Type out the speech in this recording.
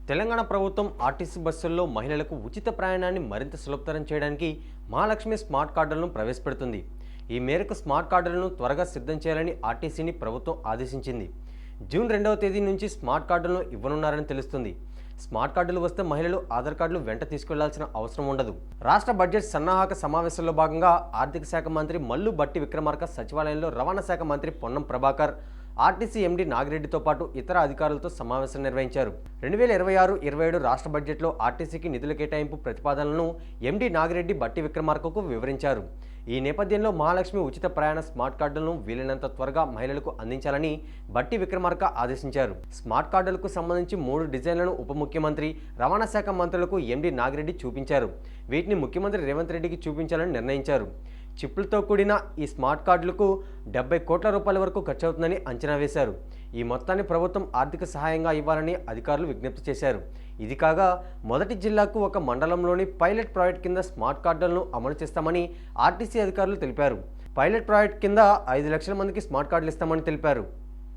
తెలంగాణ ప్రభుత్వం ఆర్టీసీ బస్సుల్లో మహిళలకు ఉచిత ప్రయాణాన్ని మరింత సులభతరం చేయడానికి మహాలక్ష్మి స్మార్ట్ కార్డులను ప్రవేశపెడుతుంది. ఈ మేరకు స్మార్ట్ కార్డులను త్వరగా సిద్ధం చేయాలని ఆర్టీసీని ప్రభుత్వం ఆదేశించింది. జూన్ 2వ తేదీ నుంచి స్మార్ట్ కార్డులను ఇవ్వనున్నారని తెలుస్తుంది. స్మార్ట్ కార్డులు వస్తే మహిళలు ఆధార్ కార్డులు వెంట తీసుకెళ్లాల్సిన అవసరం ఉండదు. రాష్ట్ర బడ్జెట్ సన్నాహక సమావేశంలో భాగంగా ఆర్థిక శాఖ మంత్రి మల్లు భట్టి విక్రమార్క సచివాలయంలో రవాణా శాఖ మంత్రి పొన్నం ప్రభాకర్, ఆర్టీసీ ఎండీ నాగిరెడ్డితో పాటు ఇతర అధికారులతో సమావేశం నిర్వహించారు. 2026-27 రాష్ట్ర బడ్జెట్లో ఆర్టీసీకి నిధుల కేటాయింపు ప్రతిపాదనలను ఎండీ నాగిరెడ్డి భట్టి విక్రమార్కకు వివరించారు. ఈ నేపథ్యంలో మహాలక్ష్మి ఉచిత ప్రయాణ స్మార్ట్ కార్డులను వీలైనంత త్వరగా మహిళలకు అందించాలని భట్టి విక్రమార్క ఆదేశించారు. స్మార్ట్ కార్డులకు సంబంధించి 3 డిజైన్లను ఉప ముఖ్యమంత్రి, రవాణా శాఖ మంత్రులకు ఎండీ నాగిరెడ్డి చూపించారు. వీటిని ముఖ్యమంత్రి రేవంత్ రెడ్డికి చూపించాలని నిర్ణయించారు. చిప్పులతో కూడిన ఈ స్మార్ట్ కార్డులకు 70 కోట్ల రూపాయల వరకు ఖర్చవుతుందని అంచనా వేశారు. ఈ మొత్తాన్ని ప్రభుత్వం ఆర్థిక సహాయంగా ఇవ్వాలని అధికారులు విజ్ఞప్తి చేశారు. ఇది కాగా మొదటి జిల్లాకు ఒక మండలంలోని పైలట్ ప్రాజెక్ట్ కింద స్మార్ట్ కార్డులను అమలు చేస్తామని ఆర్టీసీ అధికారులు తెలిపారు. పైలట్ ప్రాజెక్ట్ కింద 5 లక్షల మందికి స్మార్ట్ కార్డులు ఇస్తామని తెలిపారు.